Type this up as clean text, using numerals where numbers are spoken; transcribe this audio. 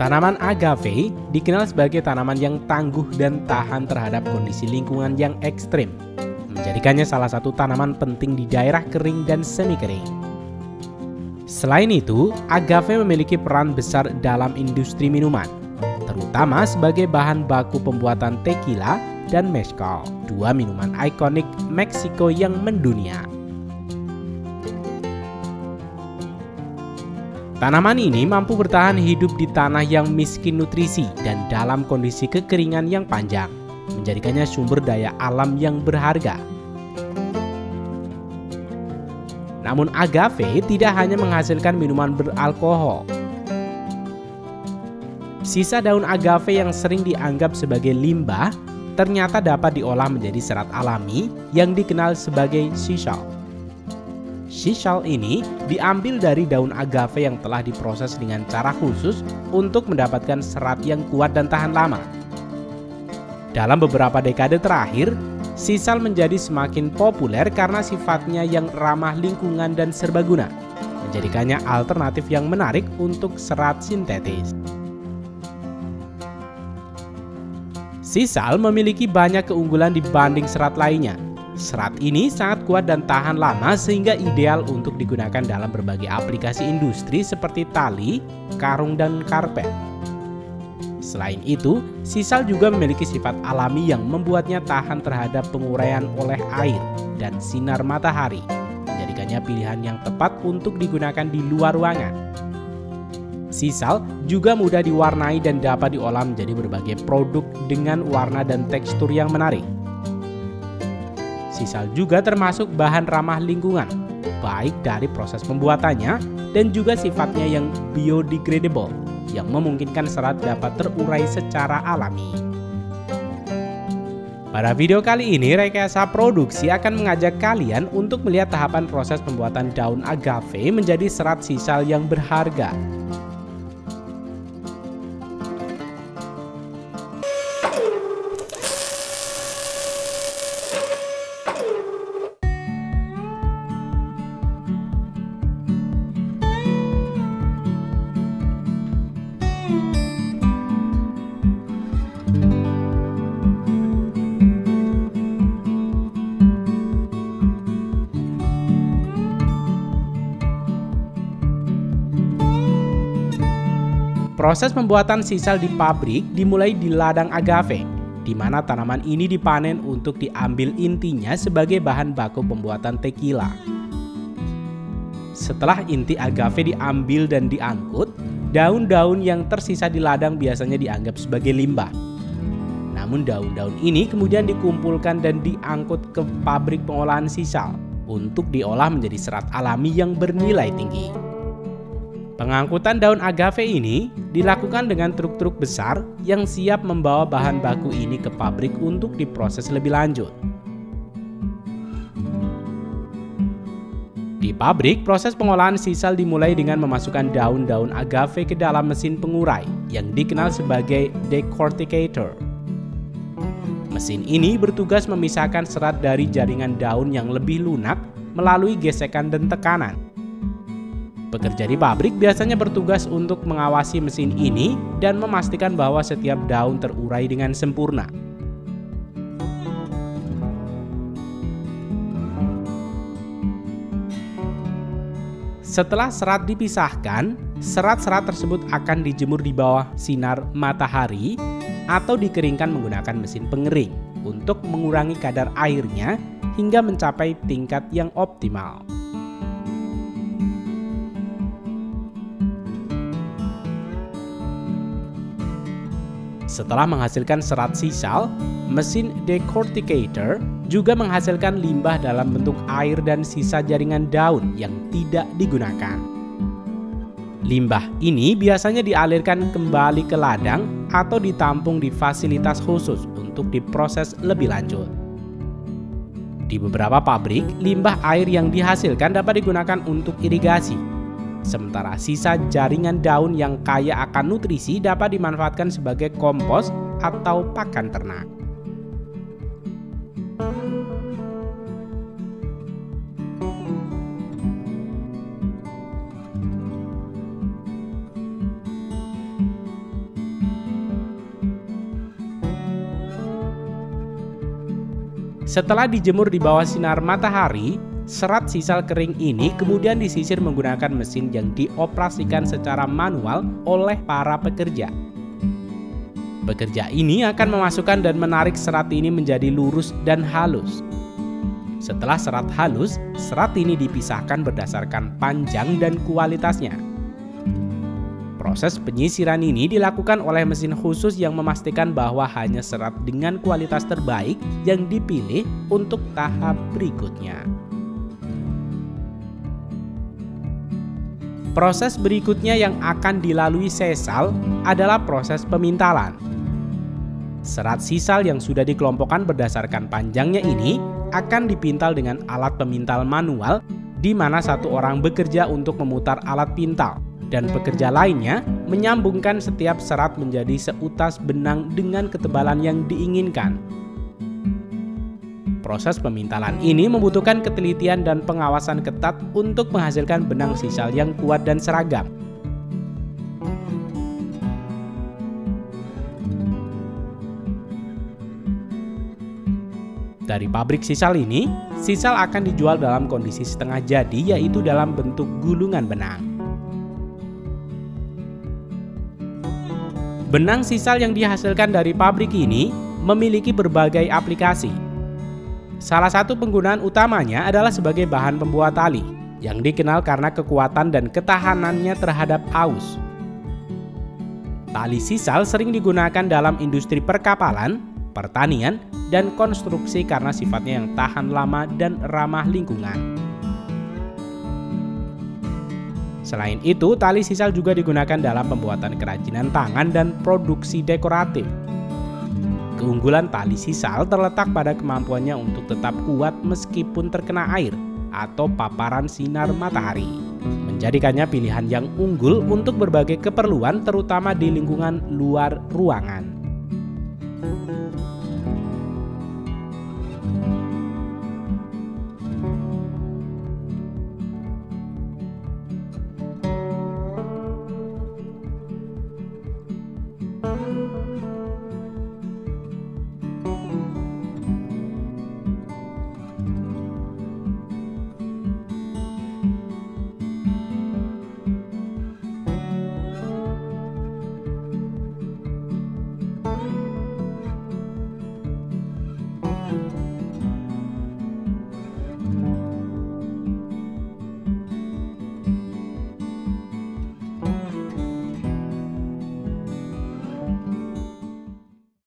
Tanaman agave dikenal sebagai tanaman yang tangguh dan tahan terhadap kondisi lingkungan yang ekstrim, menjadikannya salah satu tanaman penting di daerah kering dan semi kering. Selain itu, agave memiliki peran besar dalam industri minuman, terutama sebagai bahan baku pembuatan tequila dan mezcal, dua minuman ikonik Meksiko yang mendunia. Tanaman ini mampu bertahan hidup di tanah yang miskin nutrisi dan dalam kondisi kekeringan yang panjang, menjadikannya sumber daya alam yang berharga. Namun agave tidak hanya menghasilkan minuman beralkohol. Sisa daun agave yang sering dianggap sebagai limbah ternyata dapat diolah menjadi serat alami yang dikenal sebagai sisal. Sisal ini diambil dari daun agave yang telah diproses dengan cara khusus untuk mendapatkan serat yang kuat dan tahan lama. Dalam beberapa dekade terakhir, sisal menjadi semakin populer karena sifatnya yang ramah lingkungan dan serbaguna, menjadikannya alternatif yang menarik untuk serat sintetis. Sisal memiliki banyak keunggulan dibanding serat lainnya. Serat ini sangat kuat dan tahan lama sehingga ideal untuk digunakan dalam berbagai aplikasi industri seperti tali, karung, dan karpet. Selain itu, sisal juga memiliki sifat alami yang membuatnya tahan terhadap penguraian oleh air dan sinar matahari, menjadikannya pilihan yang tepat untuk digunakan di luar ruangan. Sisal juga mudah diwarnai dan dapat diolah menjadi berbagai produk dengan warna dan tekstur yang menarik. Sisal juga termasuk bahan ramah lingkungan, baik dari proses pembuatannya dan juga sifatnya yang biodegradable, yang memungkinkan serat dapat terurai secara alami. Pada video kali ini, Rekayasa Produksi akan mengajak kalian untuk melihat tahapan proses pembuatan daun agave menjadi serat sisal yang berharga. Proses pembuatan sisal di pabrik dimulai di ladang agave, di mana tanaman ini dipanen untuk diambil intinya sebagai bahan baku pembuatan tequila. Setelah inti agave diambil dan diangkut, daun-daun yang tersisa di ladang biasanya dianggap sebagai limbah. Namun daun-daun ini kemudian dikumpulkan dan diangkut ke pabrik pengolahan sisal untuk diolah menjadi serat alami yang bernilai tinggi. Pengangkutan daun agave ini dilakukan dengan truk-truk besar yang siap membawa bahan baku ini ke pabrik untuk diproses lebih lanjut. Di pabrik, proses pengolahan sisal dimulai dengan memasukkan daun-daun agave ke dalam mesin pengurai yang dikenal sebagai decorticator. Mesin ini bertugas memisahkan serat dari jaringan daun yang lebih lunak melalui gesekan dan tekanan. Pekerja di pabrik biasanya bertugas untuk mengawasi mesin ini dan memastikan bahwa setiap daun terurai dengan sempurna. Setelah serat dipisahkan, serat-serat tersebut akan dijemur di bawah sinar matahari atau dikeringkan menggunakan mesin pengering untuk mengurangi kadar airnya hingga mencapai tingkat yang optimal. Setelah menghasilkan serat sisal, mesin decorticator juga menghasilkan limbah dalam bentuk air dan sisa jaringan daun yang tidak digunakan. Limbah ini biasanya dialirkan kembali ke ladang atau ditampung di fasilitas khusus untuk diproses lebih lanjut. Di beberapa pabrik, limbah air yang dihasilkan dapat digunakan untuk irigasi. Sementara sisa jaringan daun yang kaya akan nutrisi dapat dimanfaatkan sebagai kompos atau pakan ternak. Setelah dijemur di bawah sinar matahari, serat sisal kering ini kemudian disisir menggunakan mesin yang dioperasikan secara manual oleh para pekerja. Pekerja ini akan memasukkan dan menarik serat ini menjadi lurus dan halus. Setelah serat halus, serat ini dipisahkan berdasarkan panjang dan kualitasnya. Proses penyisiran ini dilakukan oleh mesin khusus yang memastikan bahwa hanya serat dengan kualitas terbaik yang dipilih untuk tahap berikutnya. Proses berikutnya yang akan dilalui sesal adalah proses pemintalan. Serat sisal yang sudah dikelompokkan berdasarkan panjangnya ini akan dipintal dengan alat pemintal manual, di mana satu orang bekerja untuk memutar alat pintal dan pekerja lainnya menyambungkan setiap serat menjadi seutas benang dengan ketebalan yang diinginkan. Proses pemintalan ini membutuhkan ketelitian dan pengawasan ketat untuk menghasilkan benang sisal yang kuat dan seragam. Dari pabrik sisal ini, sisal akan dijual dalam kondisi setengah jadi, yaitu dalam bentuk gulungan benang. Benang sisal yang dihasilkan dari pabrik ini memiliki berbagai aplikasi. Salah satu penggunaan utamanya adalah sebagai bahan pembuat tali, yang dikenal karena kekuatan dan ketahanannya terhadap aus. Tali sisal sering digunakan dalam industri perkapalan, pertanian, dan konstruksi karena sifatnya yang tahan lama dan ramah lingkungan. Selain itu, tali sisal juga digunakan dalam pembuatan kerajinan tangan dan produksi dekoratif. Keunggulan tali sisal terletak pada kemampuannya untuk tetap kuat meskipun terkena air atau paparan sinar matahari, menjadikannya pilihan yang unggul untuk berbagai keperluan terutama di lingkungan luar ruangan.